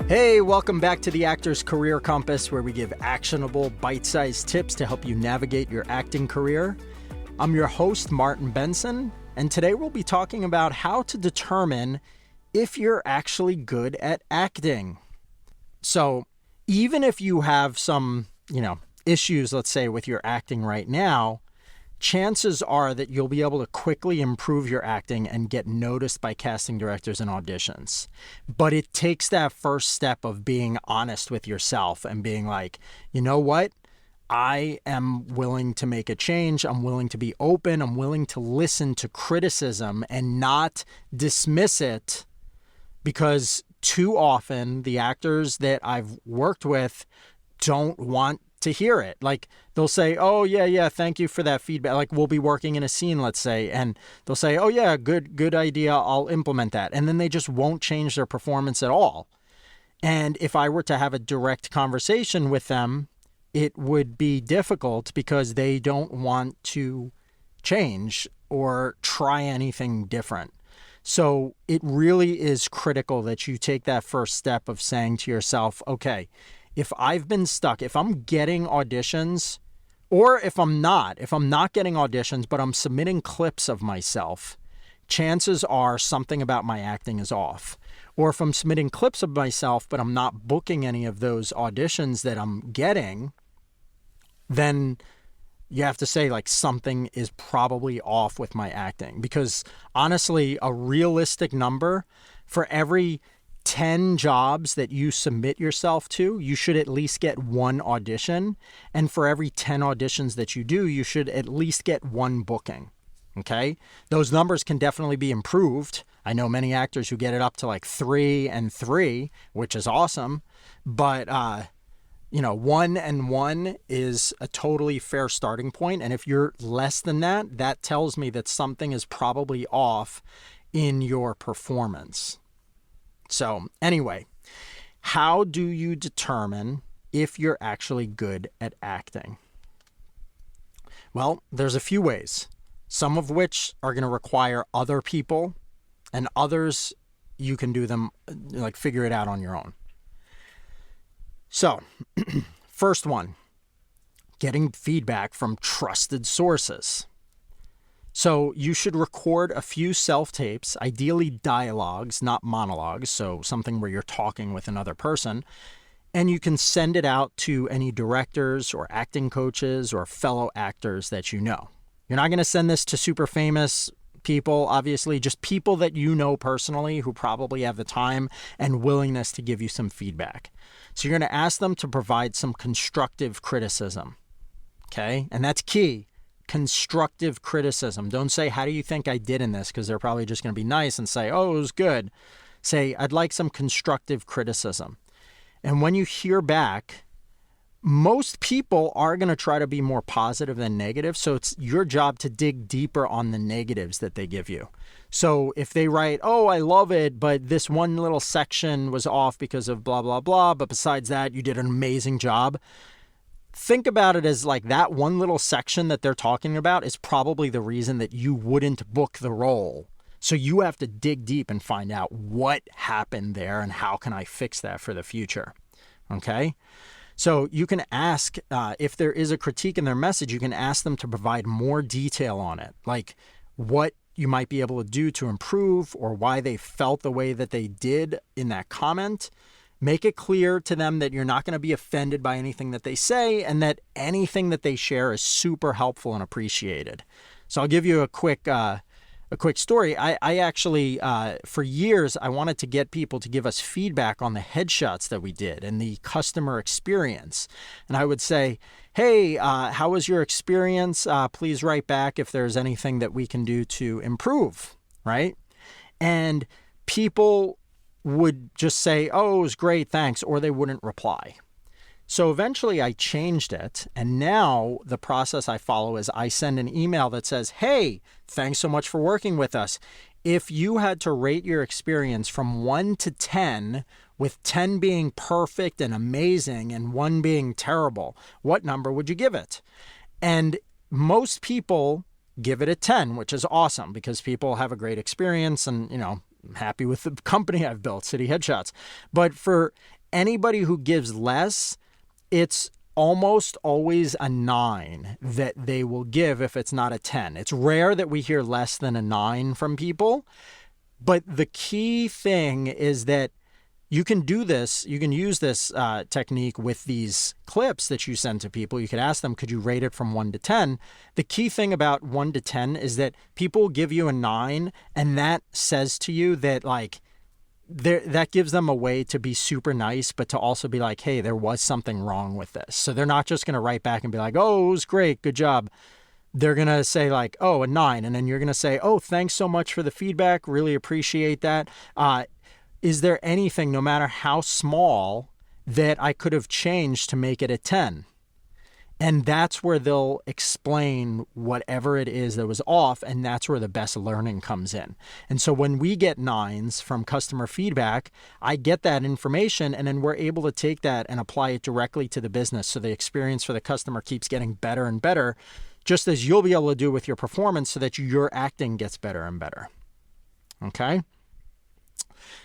Hey, welcome back to the Actor's Career Compass, where we give actionable, bite-sized tips to help you navigate your acting career. I'm your host, Martin Benson, and today we'll be talking about how to determine if you're actually good at acting. So, even if you have some, issues, let's say, with your acting right now, chances are that you'll be able to quickly improve your acting and get noticed by casting directors and auditions. But it takes that first step of being honest with yourself and being like, you know what? I am willing to make a change. I'm willing to be open. I'm willing to listen to criticism and not dismiss it, because too often the actors that I've worked with don't want to hear it. Like, they'll say, oh yeah, thank you for that feedback. Like, we'll be working in a scene, let's say, and they'll say, oh yeah, good idea, I'll implement that. And then they just won't change their performance at all. And if I were to have a direct conversation with them, it would be difficult because they don't want to change or try anything different. So it really is critical that you take that first step of saying to yourself, okay, if I've been stuck, if I'm getting auditions, or if I'm not getting auditions, but I'm submitting clips of myself, chances are something about my acting is off. Or if I'm submitting clips of myself, but I'm not booking any of those auditions that I'm getting, then you have to say, like, something is probably off with my acting. Because honestly, a realistic number, for every 10 jobs that you submit yourself to, you should at least get one audition. And for every 10 auditions that you do, you should at least get one booking. Okay? Those numbers can definitely be improved. I know many actors who get it up to like 3 and 3, which is awesome. But, 1 and 1 is a totally fair starting point. And if you're less than that, that tells me that something is probably off in your performance. So anyway, how do you determine if you're actually good at acting? Well, there's a few ways, some of which are going to require other people, and others you can do them, figure it out on your own. So, first one, getting feedback from trusted sources. So you should record a few self-tapes, ideally dialogues, not monologues, so something where you're talking with another person, and you can send it out to any directors or acting coaches or fellow actors that you know. You're not going to send this to super famous people, obviously, just people that you know personally who probably have the time and willingness to give you some feedback. So you're going to ask them to provide some constructive criticism, okay? And that's key. Constructive criticism. Don't say, how do you think I did in this? Because they're probably just going to be nice and say, oh, it was good. Say, I'd like some constructive criticism. And when you hear back, most people are going to try to be more positive than negative. So it's your job to dig deeper on the negatives that they give you. So if they write, oh, I love it, but this one little section was off because of blah, blah, blah, but besides that, you did an amazing job. Think about it as like that one little section that they're talking about is probably the reason that you wouldn't book the role. So you have to dig deep and find out what happened there and how can I fix that for the future. Okay? So you can ask, if there is a critique in their message, you can ask them to provide more detail on it, like what you might be able to do to improve or why they felt the way that they did in that comment. Make it clear to them that you're not going to be offended by anything that they say and that anything that they share is super helpful and appreciated. So I'll give you a quick story. I actually, for years, I wanted to get people to give us feedback on the headshots that we did and the customer experience. And I would say, hey, how was your experience? Please write back if there's anything that we can do to improve, right? And people would just say, oh, it was great, thanks, or they wouldn't reply. So eventually I changed it, and now the process I follow is I send an email that says, hey, thanks so much for working with us. If you had to rate your experience from 1 to 10, with 10 being perfect and amazing and 1 being terrible, what number would you give it? And most people give it a 10, which is awesome because people have a great experience and, I'm happy with the company I've built, City Headshots. But for anybody who gives less, it's almost always a 9 that they will give if it's not a 10. It's rare that we hear less than a 9 from people. But the key thing is that you can do this, you can use this technique with these clips that you send to people. You could ask them, could you rate it from 1 to 10? The key thing about 1 to 10 is that people give you a 9, and that says to you that like, that gives them a way to be super nice, but to also be like, hey, there was something wrong with this. So they're not just going to write back and be like, oh, it was great, good job. They're going to say like, oh, a 9. And then you're going to say, oh, thanks so much for the feedback. Really appreciate that. Is there anything, no matter how small, that I could have changed to make it a 10? And that's where they'll explain whatever it is that was off, and that's where the best learning comes in. And so when we get 9s from customer feedback, I get that information, and then we're able to take that and apply it directly to the business, so the experience for the customer keeps getting better and better, just as you'll be able to do with your performance, so that your acting gets better and better. Okay?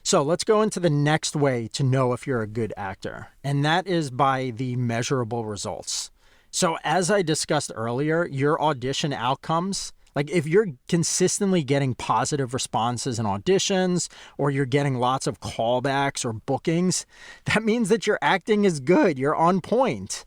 So let's go into the next way to know if you're a good actor, and that is by the measurable results. So as I discussed earlier, your audition outcomes, like if you're consistently getting positive responses in auditions, or you're getting lots of callbacks or bookings, that means that your acting is good. You're on point.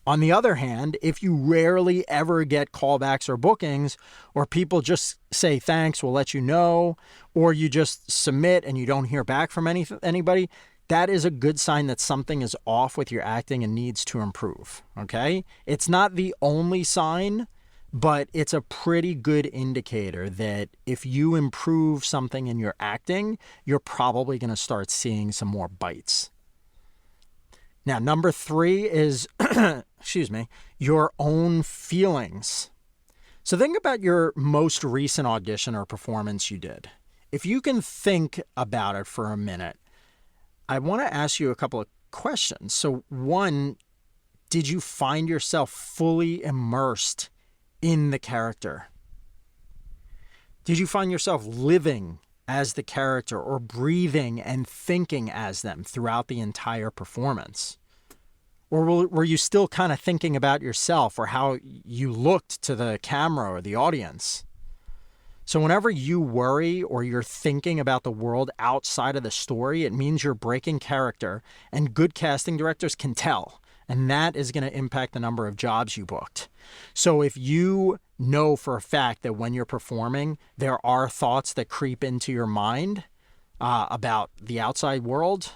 On the other hand, if you rarely ever get callbacks or bookings, or people just say, thanks, we'll let you know, or you just submit and you don't hear back from anybody, that is a good sign that something is off with your acting and needs to improve, okay? It's not the only sign, but it's a pretty good indicator that if you improve something in your acting, you're probably going to start seeing some more bites. Now, number 3 is, your own feelings. So think about your most recent audition or performance you did. If you can think about it for a minute, I want to ask you a couple of questions. So one, did you find yourself fully immersed in the character? Did you find yourself living as the character, or breathing and thinking as them throughout the entire performance? Or were you still kind of thinking about yourself or how you looked to the camera or the audience? So whenever you worry or you're thinking about the world outside of the story, it means you're breaking character, and good casting directors can tell. And that is going to impact the number of jobs you booked. So if you know for a fact that when you're performing, there are thoughts that creep into your mind about the outside world,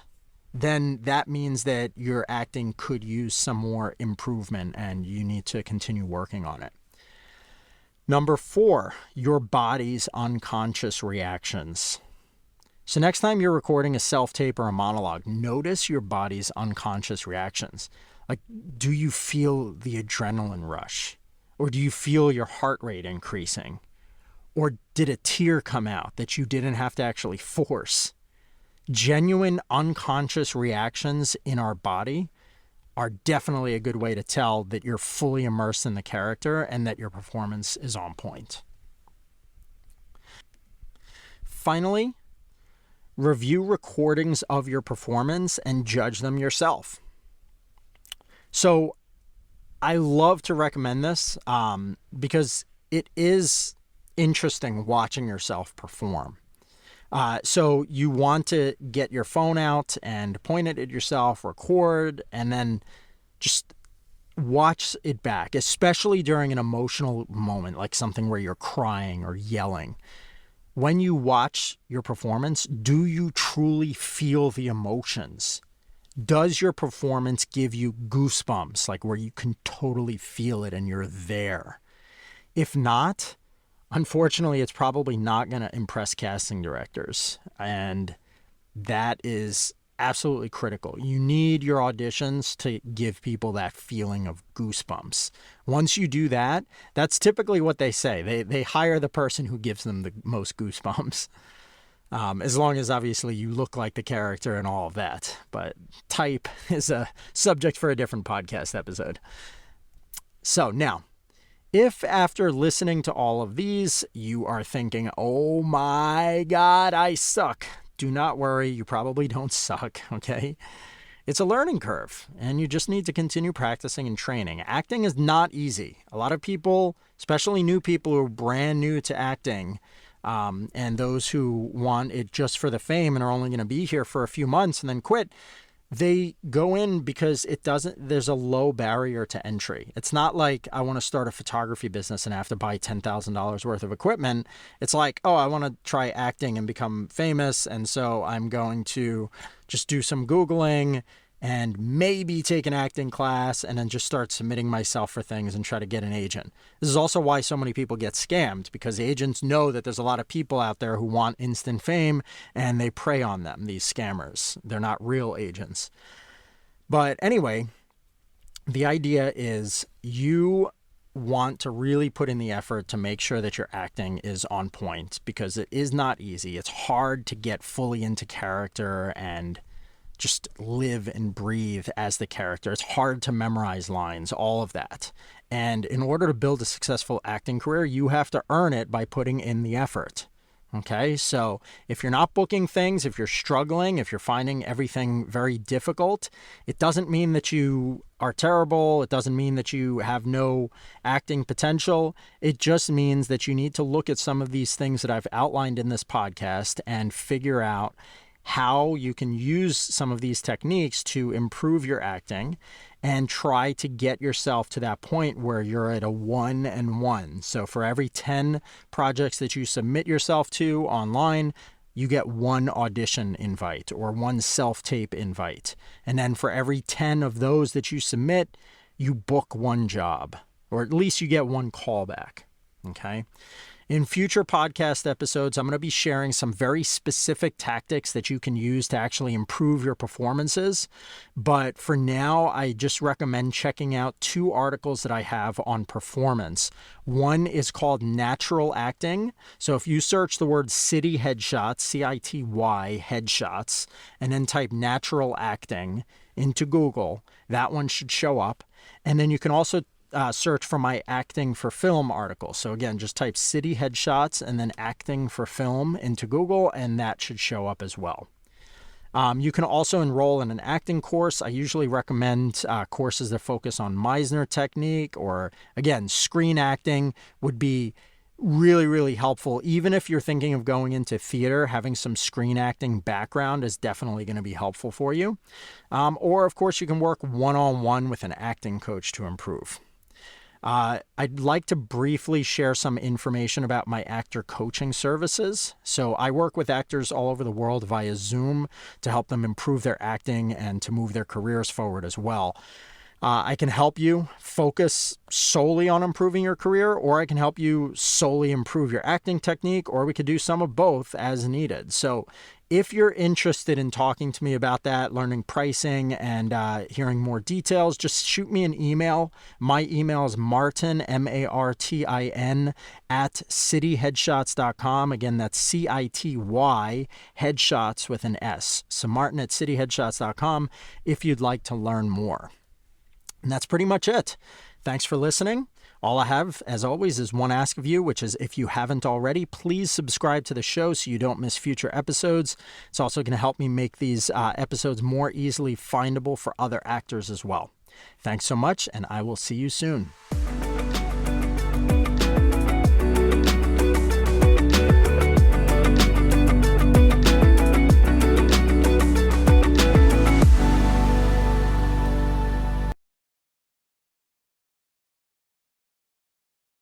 then that means that your acting could use some more improvement and you need to continue working on it. Number 4, your body's unconscious reactions. So next time you're recording a self-tape or a monologue, notice your body's unconscious reactions. Like, do you feel the adrenaline rush? Or do you feel your heart rate increasing? Or did a tear come out that you didn't have to actually force? Genuine unconscious reactions in our body are definitely a good way to tell that you're fully immersed in the character and that your performance is on point. Finally, review recordings of your performance and judge them yourself. So I love to recommend this because it is interesting watching yourself perform. So you want to get your phone out and point it at yourself, record, and then just watch it back, especially during an emotional moment, like something where you're crying or yelling. When you watch your performance, do you truly feel the emotions? Does your performance give you goosebumps, like where you can totally feel it and you're there? If not, unfortunately, it's probably not going to impress casting directors, and that is absolutely critical. You need your auditions to give people that feeling of goosebumps. Once you do that, that's typically what they say. They hire the person who gives them the most goosebumps, as long as obviously you look like the character and all of that. But type is a subject for a different podcast episode. So now, if after listening to all of these, you are thinking, oh my God, I suck, do not worry. You probably don't suck, okay? it's a learning curve, and you just need to continue practicing and training. Acting is not easy. A lot of people, especially new people who are brand new to acting, and those who want it just for the fame and are only going to be here for a few months and then quit, they go in because there's a low barrier to entry. It's not like I want to start a photography business and I have to buy $10,000 worth of equipment. It's like, oh, I want to try acting and become famous. And so I'm going to just do some Googling and maybe take an acting class and then just start submitting myself for things and try to get an agent. This is also why so many people get scammed, because agents know that there's a lot of people out there who want instant fame and they prey on them, these scammers. They're not real agents. But anyway, the idea is you want to really put in the effort to make sure that your acting is on point, because it is not easy. It's hard to get fully into character and just live and breathe as the character. It's hard to memorize lines, all of that. And in order to build a successful acting career, you have to earn it by putting in the effort. Okay, so if you're not booking things, if you're struggling, if you're finding everything very difficult, it doesn't mean that you are terrible. It doesn't mean that you have no acting potential. It just means that you need to look at some of these things that I've outlined in this podcast and figure out how you can use some of these techniques to improve your acting and try to get yourself to that point where you're at a 1-1. So for every 10 projects that you submit yourself to online, you get 1 audition invite or 1 self-tape invite. And then for every 10 of those that you submit, you book 1 job, or at least you get 1 callback. Okay. In future podcast episodes, I'm going to be sharing some very specific tactics that you can use to actually improve your performances. But for now, I just recommend checking out 2 articles that I have on performance. One is called Natural Acting. So if you search the word City Headshots, C-I-T-Y headshots, and then type Natural Acting into Google, that one should show up. And then you can also search for my Acting for Film article. So again, just type City Headshots and then Acting for Film into Google, and that should show up as well. You can also enroll in an acting course. I usually recommend courses that focus on Meisner technique, or again, screen acting would be really, really helpful. Even if you're thinking of going into theater, having some screen acting background is definitely going to be helpful for you. Or of course, you can work one-on-one with an acting coach to improve. I'd like to briefly share some information about my actor coaching services. So I work with actors all over the world via Zoom to help them improve their acting and to move their careers forward as well. I can help you focus solely on improving your career, or I can help you solely improve your acting technique, or we could do some of both as needed. So if you're interested in talking to me about that, learning pricing and hearing more details, just shoot me an email. My email is Martin, M-A-R-T-I-N, @cityheadshots.com. Again, that's C-I-T-Y, headshots with an S. So Martin at cityheadshots.com if you'd like to learn more. And that's pretty much it. Thanks for listening. All I have, as always, is one ask of you, which is if you haven't already, please subscribe to the show so you don't miss future episodes. It's also going to help me make these episodes more easily findable for other actors as well. Thanks so much, and I will see you soon.